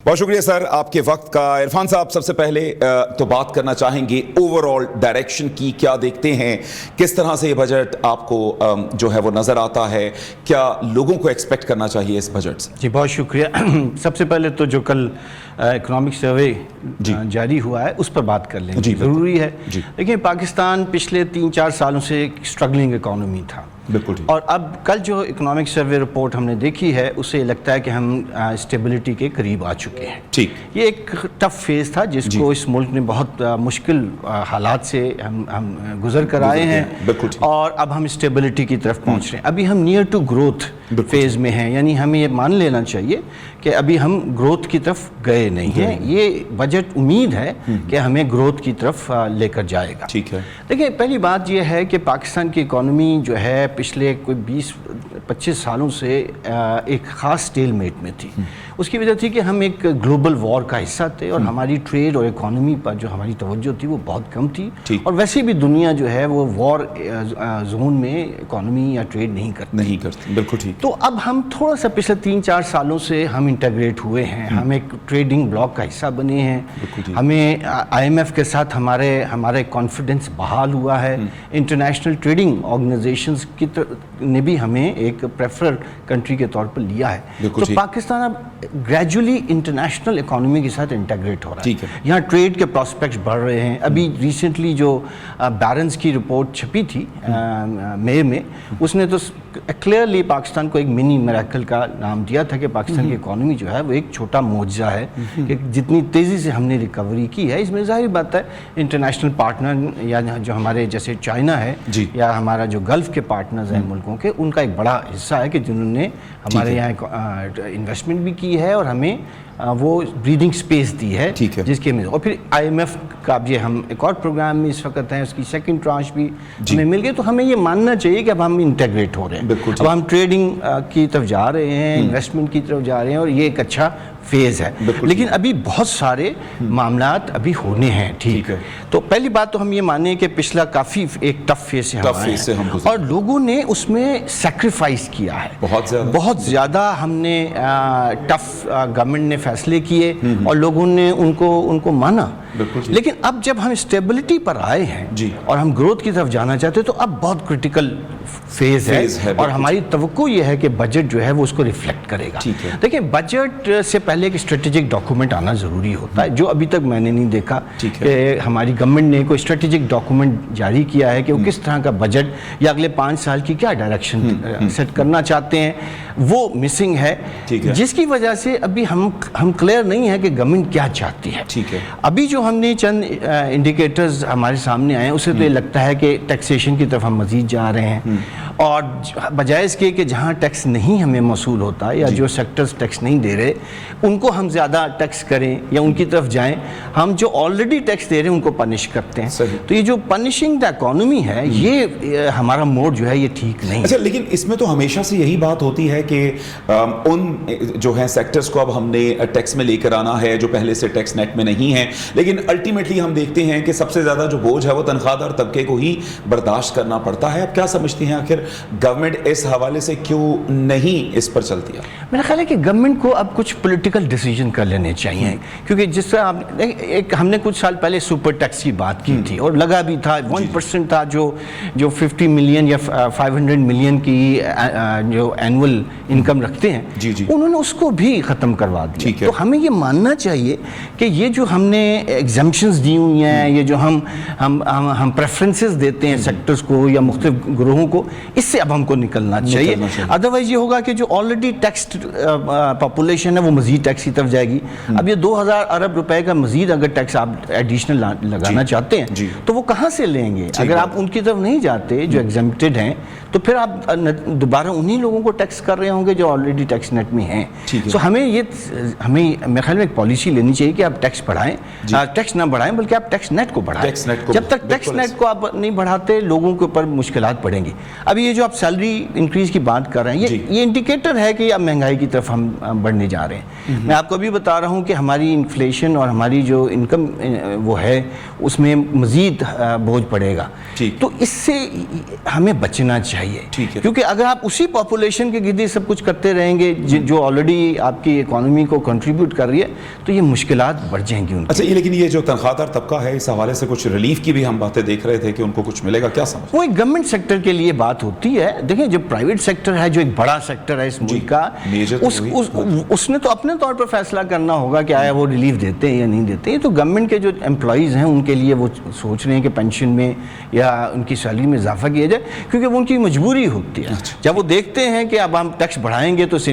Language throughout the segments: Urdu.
بہت شکریہ سر آپ کے وقت کا. عرفان صاحب سب سے پہلے تو بات کرنا چاہیں گے اوور آل ڈائریکشن کی, کیا دیکھتے ہیں, کس طرح سے یہ بجٹ آپ کو جو ہے وہ نظر آتا ہے, کیا لوگوں کو ایکسپیکٹ کرنا چاہیے اس بجٹ سے؟ جی بہت شکریہ. سب سے پہلے تو جو کل اکنامک سروے جاری ہوا ہے اس پر بات کر لیں گے, ضروری ہے. دیکھیں پاکستان پچھلے 3-4 سالوں سے ایک اسٹرگلنگ اکانومی تھا, بالکل, اور اب کل جو اکنامک سروے رپورٹ ہم نے دیکھی ہے اسے لگتا ہے کہ ہم اسٹیبلٹی کے قریب آ چکے ہیں. ٹھیک, یہ ایک ٹف فیز تھا جس کو اس ملک نے بہت مشکل حالات سے ہم گزر کر آئے ہیں, اور اب ہم اسٹیبلٹی کی طرف پہنچ رہے ہیں. ابھی ہم نیئر ٹو گروتھ فیز میں ہیں, یعنی ہمیں یہ مان لینا چاہیے کہ ابھی ہم گروتھ کی طرف گئے نہیں ہیں. یہ بجٹ امید ہے کہ ہمیں گروتھ کی طرف لے کر جائے گا. ٹھیک ہے. دیکھیں پہلی بات یہ ہے کہ پاکستان کی اکانومی جو ہے پچھلے کوئی 20-25 سالوں سے ایک خاص سٹیل میٹ میں تھی. اس کی وجہ تھی کہ ہم ایک گلوبل وار کا حصہ تھے, اور ہماری ٹریڈ اور اکانومی پر جو ہماری توجہ تھی وہ بہت کم تھی, اور ویسے بھی دنیا جو ہے وہ وار زون میں اکانومی یا ٹریڈ نہیں کرتی. بالکل ٹھیک. تو اب ہم تھوڑا سا پچھلے 3-4 سالوں سے ہم انٹیگریٹ ہوئے ہیں, ہم ایک ٹریڈنگ بلاک کا حصہ بنے ہیں. ہمیں IMF کے ساتھ ہمارے کانفیڈنس بحال ہوا ہے. انٹرنیشنل ٹریڈنگ آرگنائزیشنز نے بھی ہمیں ایک پریفر کنٹری کے طور پر لیا ہے. تو پاکستان اب گریجولی انٹرنیشنل اکانومی کے ساتھ انٹیگریٹ ہو رہا ہے. یہاں ٹریڈ کے پراسپیکٹس بڑھ رہے ہیں. ابھی ریسنٹلی جو بیرنز کی رپورٹ چھپی تھی مئی میں, اس نے تو کلیئرلی پاکستان کو ایک منی میریکل کا نام دیا تھا کہ پاکستان کی اکانومی جو ہے وہ ایک چھوٹا معجزہ ہے, کہ جتنی تیزی سے ہم نے ریکوری کی ہے. اس میں ظاہر بات ہے انٹرنیشنل پارٹنر یا جو ہمارے جیسے چائنا ہے یا ہمارا جو گلف کے پارٹنرز ہیں ملکوں کے, ان کا ایک بڑا حصہ ہے کہ جنہوں نے ہمارے یہاں انویسٹمنٹ بھی کی ہے اور ہمیں وہ بریدنگ سپیس دی ہے جس کے. اور پھر IMF کا اب یہ ہم ایک اور پروگرام میں اس وقت ہیں, اس کی سیکنڈ ٹرانش بھی ہمیں مل گئی. تو ہمیں یہ ماننا چاہیے کہ اب ہم انٹیگریٹ ہو رہے ہیں, اب ہم ٹریڈنگ کی طرف جا رہے ہیں, انویسٹمنٹ کی طرف جا رہے ہیں, اور یہ ایک اچھا فیز ہے. لیکن ابھی بہت سارے معاملات ابھی ہونے ہیں. ٹھیک ہے. تو پہلی بات تو ہم یہ مانیں کہ پچھلا کافی ایک ٹف فیز سے ہم آئے ہیں, اور لوگوں نے اس میں سیکریفائس کیا ہے بہت زیادہ. ہم نے ٹف گورنمنٹ نے فیصلے کیے اور لوگوں نے ان کو مانا. لیکن اب جب ہم اسٹیبلٹی پر آئے ہیں اور ہم گروتھ کی طرف جانا چاہتے ہیں تو اب بہت کرٹیکل فیز ہے, اور ہماری توقع یہ ہے کہ بجٹ جو ہے وہ اس کو ریفلیکٹ کرے گا. دیکھیں بجٹ سے پہلے ایک اسٹریٹجک ڈاکومنٹ آنا ضروری ہوتا ہے, جو ابھی تک میں نے نہیں دیکھا کہ ہماری گورنمنٹ نے کوئی اسٹریٹجک ڈاکومنٹ جاری کیا ہے کہ وہ کس طرح کا بجٹ یا اگلے 5 سال کی کیا ڈائریکشن سیٹ کرنا چاہتے ہیں. وہ مسنگ ہے, جس کی وجہ سے ابھی ہم کلیئر نہیں ہے کہ گورنمنٹ کیا چاہتی ہے. ابھی جو ہم نے چند انڈیکیٹرز ہمارے سامنے آئے ہیں, اسے تو یہ لگتا ہے کہ ٹیکسیشن کی طرف ہم مزید جا رہے ہیں, اور بجائے اس کے کہ جہاں ٹیکس نہیں ہمیں موصول ہوتا یا جو سیکٹرز ٹیکس نہیں دے رہے ان کو ہم زیادہ ٹیکس کریں یا ان کی طرف جائیں. ہم جو آلریڈی ٹیکس دے رہے ہیں ان کو پنش کرتے ہیں. تو یہ جو پنشنگ دا اکانومی ہے, یہ ہمارا موڈ جو ہے یہ ٹھیک نہیں. اچھا, لیکن اس میں تو ہمیشہ سے یہی بات ہوتی ہے کہ ان جو ہیں سیکٹرز کو اب ہم نے ٹیکس میں لے کر آنا ہے جو پہلے سے ٹیکس نیٹ میں نہیں ہیں, لیکن الٹیمیٹلی ہم دیکھتے ہیں کہ سب سے زیادہ جو بوجھ ہے وہ تنخواہ دار طبقے کو ہی برداشت کرنا پڑتا ہے. اب کیا سمجھتی ہیں آخر گورنمنٹ اس حوالے سے کیوں نہیں اس پر چلتی ہے؟ میرا خیال ہے کہ گورنمنٹ کو اب کچھ پولیٹیکل ڈیسیجن کر لینے چاہیے, کیونکہ جس طرح ہم نے کچھ سال پہلے سپر ٹیکس کی بات کی تھی اور لگا بھی تھا 1% تھا جو 50 ملین یا 500 ملین کی جو اینول انکم رکھتے ہیں, انہوں نے اس کو بھی ختم کروا دیا. تو ہمیں یہ ماننا چاہیے کہ یہ جو ہم نے ایگزمپشنز دی ہوئی ہیں, یہ جو ہم پریفرنسز دیتے ہیں سیکٹرز کو یا مختلف گروہوں کو, اس سے اب ہم کو نکلنا چاہیے. ادروائز یہ ہوگا کہ جو آلریڈی ٹیکسڈ پاپولیشن ہے وہ مزید ٹیکس کی طرف جائے گی. اب یہ 2000 ارب روپے کا مزید اگر ٹیکس آپ ایڈیشنل لگانا چاہتے ہیں تو وہ کہاں سے لیں گے؟ اگر آپ ان کی طرف نہیں جاتے جو ایگزمپٹڈ ہیں, تو پھر آپ دوبارہ انہی لوگوں کو ٹیکس کر رہے ہوں گے جو آلریڈی ٹیکس نیٹ میں ہیں. تو ہمیں میرے خیال میں ایک پالیسی لینی چاہیے کہ آپ ٹیکس بڑھائیں. ٹیکس نہ بڑھائیں بلکہ آپ ٹیکس نیٹ کو بڑھائیں. ٹیکس نیٹ کو جب تک ٹیکس نیٹ کو آپ نہیں بڑھاتے لوگوں کے اوپر مشکلات پڑیں گی. ابھی یہ جو آپ سیلری انکریز کی بات کر رہے ہیں یہ انڈیکیٹر ہے کہ اب مہنگائی کی طرف ہم بڑھنے جا رہے ہیں. میں آپ کو ابھی بتا رہا ہوں کہ ہماری انفلیشن اور ہماری جو انکم وہ ہے اس میں مزید بوجھ پڑے گا. تو اس سے ہمیں بچنا چاہیے, کیونکہ اگر آپ اسی پاپولیشن کے گردی سب کچھ کرتے رہیں گے جو آلریڈی آپ کی اکانومی کو کنٹریبیوٹ کر رہی ہے تو یہ مشکلات بڑھ جائیں گی. اچھا, یہ لیکن یہ جو تنخواہ دار طبقہ ہے اس حوالے سے کچھ ریلیف کی بھی ہم باتیں دیکھ رہے تھے کہ ان کو کچھ ملے گا, کیا سمجھ؟ وہ ایک گورنمنٹ سیکٹر کے لیے بات ہوتی ہے. دیکھیں جو پرائیویٹ سیکٹر ہے جو ایک بڑا سیکٹر ہے اس ملک کا, اس نے تو اپنے طور پر فیصلہ کرنا ہوگا کہ آیا وہ ریلیف دیتے ہیں یا نہیں دیتے. یہ تو گورنمنٹ کے جو امپلائیز ہیں ان کے لیے وہ سوچ رہے ہیں کہ پینشن میں یا ان کی سیلری میں اضافہ کیا جائے, کیونکہ وہ ان کی مجبوری ہوتی ہے. جب وہ دیکھتے ہیں کہ اب ہم ٹیکس بڑھائیں گے تو اس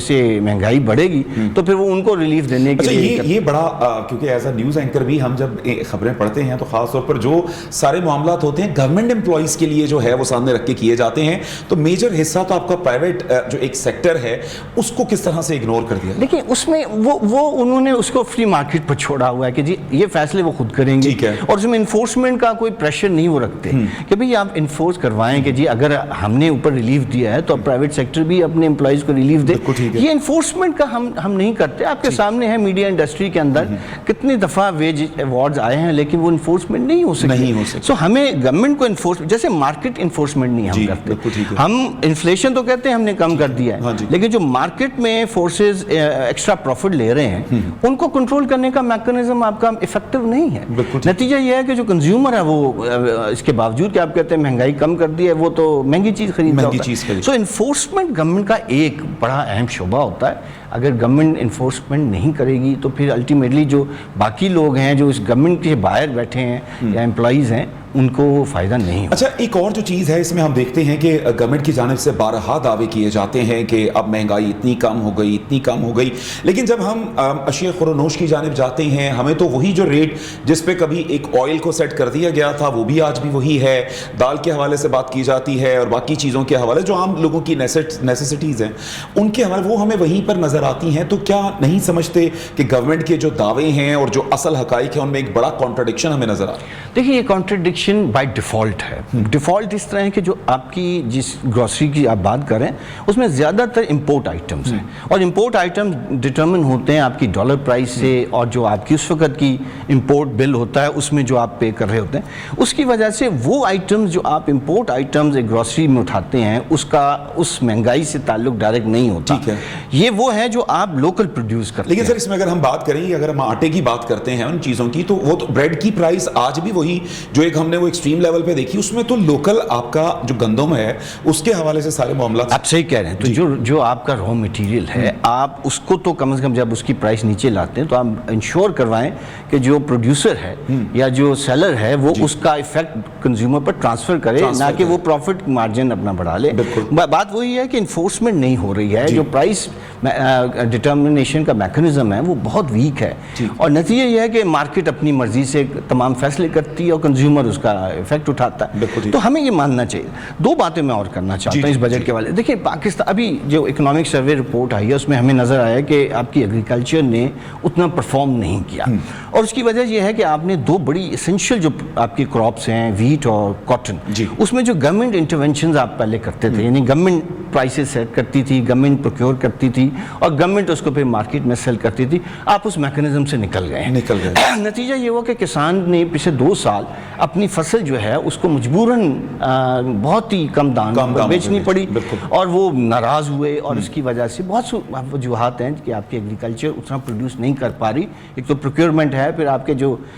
سے مہنگائی بڑھے گی تو پھر وہ ان کو ریلیف دینے کے لیے. یہ بڑا, کیونکہ ایز اے نیوز اینکر بھی ہم جب خبریں پڑھتے ہیں تو خاص طور پر جو سارے معاملات ہوتے ہیں گورنمنٹ امپلائیز کے لیے جو ہے وہ سامنے رکھ کے کیے جاتے ہیں, تو میجر حصہ تو آپ کا پرائیویٹ جو ایک سیکٹر ہے اس کو کس طرح سے اگنور کر دیا. دیکھیں اس میں وہ انہوں نے اس کو فری مارکیٹ پر چھوڑا ہوا ہے کہ جی یہ فیصلے وہ خود کریں گے, اور اس میں انفورسمنٹ کا کوئی پریشر نہیں وہ رکھتے کہ بھئی آپ انفورس کروائیں کہ جی اگر ہم نے اوپر ریلیف دیا ہے تو پرائیویٹ سیکٹر بھی اپنے امپلائیز کو ریلیف دے. یہ انفورسمنٹ کا ہم نہیں کرتے. آپ کے سامنے ہے میڈیا انڈسٹری کے اندر کتنی دفعہ ویج ایوارڈز آئے ہیں لیکن وہ انفورسمنٹ نہیں ہو سکے. سو ہمیں گورنمنٹ کو انفورسمنٹ, جیسے مارکیٹ انفورسمنٹ نہیں ہم کرتے. ہم انفلیشن تو کہتے ہیں ہم نے کم کر دیا ہے, لیکن جو مارکیٹ میں فورسز ایکسٹرا پروفٹ لے رہے ہیں ان کو کنٹرول کرنے کا میکانزم آپ کا افیکٹو نہیں ہے. نتیجہ یہ ہے کہ جو کنزیومر ہے وہ اس کے باوجود کہ آپ کہتے ہیں مہنگائی کم کر دی ہے وہ تو مہنگی چیز خریدتا ہوتا ہے. سو انفورسمنٹ گورنمنٹ کا ایک بڑا اہم شعبہ ہوتا ہے. اگر گورنمنٹ انفورسمنٹ نہیں کرے گی تو پھر الٹیمیٹلی جو باقی لوگ ہیں جو اس گورنمنٹ کے باہر بیٹھے ہیں یا امپلائیز ہیں ان کو فائدہ نہیں ہوگا. اچھا, ایک اور جو چیز ہے اس میں ہم دیکھتے ہیں کہ گورنمنٹ کی جانب سے بارہا دعوے کیے جاتے ہیں کہ اب مہنگائی اتنی کم ہو گئی, لیکن جب ہم اشیاء خورونوش کی جانب جاتے ہیں ہمیں تو وہی جو ریٹ جس پہ کبھی ایک آئل کو سیٹ کر دیا گیا تھا وہ بھی آج بھی وہی ہے. دال کے حوالے سے بات کی جاتی ہے اور باقی چیزوں کے حوالے جو عام لوگوں کی نیسیسٹیز ہیں ان کے حوالے وہ ہمیں وہیں پر نظر آتی ہیں. تو کیا نہیں سمجھتے کہ گورنمنٹ کے جو دعوے ہیں اور جو اصل حقائق ہیں ان میں ایک بڑا کانٹرڈکشن ہمیں نظر آ رہا ہے؟ دیکھیے یہ کانٹرڈکشن بائی ڈیفالٹ ہے. ڈیفالٹ اس طرح ہے کہ جو آپ کی جس گروسری کی آپ بات کریں اس میں زیادہ تر امپورٹ آئٹمز ہیں, اور امپورٹ آئٹم ڈٹرمن ہوتے ہیں آپ کی ڈالر پرائس سے, اور جو آپ کی اس وقت کی امپورٹ بل ہوتا ہے اس میں جو آپ پے کر رہے ہوتے ہیں اس کی وجہ سے وہ آئٹمز جو آپ امپورٹ آئٹمز گروسری میں اٹھاتے ہیں اس کا اس مہنگائی سے تعلق ڈائریکٹ نہیں ہوتا. یہ وہ ہے جو آپ لوکل پروڈیوس کرتے ہیں. لیکن سر اس میں اگر ہم بات کریں, اگر ہم آٹے کی بات کرتے ہیں ان چیزوں کی, تو وہ تو بریڈ کی پرائس آج بھی وہی جو ایک ہم نے وہ ایکسٹریم لیول پہ دیکھی, اس میں تو لوکل آپ کا جو گندم ہے اس کے حوالے سے سارے معاملات آپ صحیح کہہ رہے ہیں. تو جو آپ کا را مٹیریل ہے آپ اس کو تو کم از کم جب اس کی پرائس نیچے لاتے ہیں تو آپ انشور کروائیں کہ جو پروڈیوسر ہے یا جو سیلر ہے وہ اس کا ایفیکٹ کنزیومر پر ٹرانسفر کرے, نہ کہ وہ پروفٹ مارجن اپنا بڑھا لے. بات وہی ہے کہ انفورسمنٹ نہیں ہو رہی ہے. جو پرائس ڈٹرمنیشن کا میکانزم ہے وہ بہت ویک ہے, اور نتیجہ یہ ہے کہ مارکیٹ اپنی مرضی سے تمام فیصلے کرتی ہے اور کنزیومر اس کا ایفیکٹ اٹھاتا ہے. تو ہمیں یہ ماننا چاہیے. دو باتیں میں اور کرنا چاہتا ہوں اس بجٹ کے والے. دیکھیں پاکستان ابھی جو اکنامک سروے رپورٹ آئی ہے اس میں ہمیں نظر آیا کہ آپ کی ایگریکلچر نے اتنا پرفارم نہیں کیا, اور اس کی وجہ یہ ہے کہ آپ نے دو بڑی اسینشیل جو آپ کی کراپس ہیں ویٹ اور کاٹن, اس میں جو گورنمنٹ انٹرونشنز آپ پہلے کرتے تھے, یعنی گورنمنٹ پرائسز سیٹ کرتی تھی, گورنمنٹ پروکیور کرتی تھی اور گورنمنٹ اس کو پھر مارکیٹ میں سیل کرتی تھی, آپ اس میکانزم سے نکل گئے. نتیجہ یہ ہوا کہ کسان نے پچھلے 2 سال اپنی فصل جو ہے اس کو مجبوراً بہت ہی کم دام پر بیچنی پڑی, اور وہ ناراض ہوئے, اور اس کی وجہ سے بہت سی وجوہات ہیں کہ آپ کی ایگریکلچر اتنا پروڈیوس نہیں کر پا رہی. ایک تو پروکیورمنٹ ہے, پھر آپ کے جو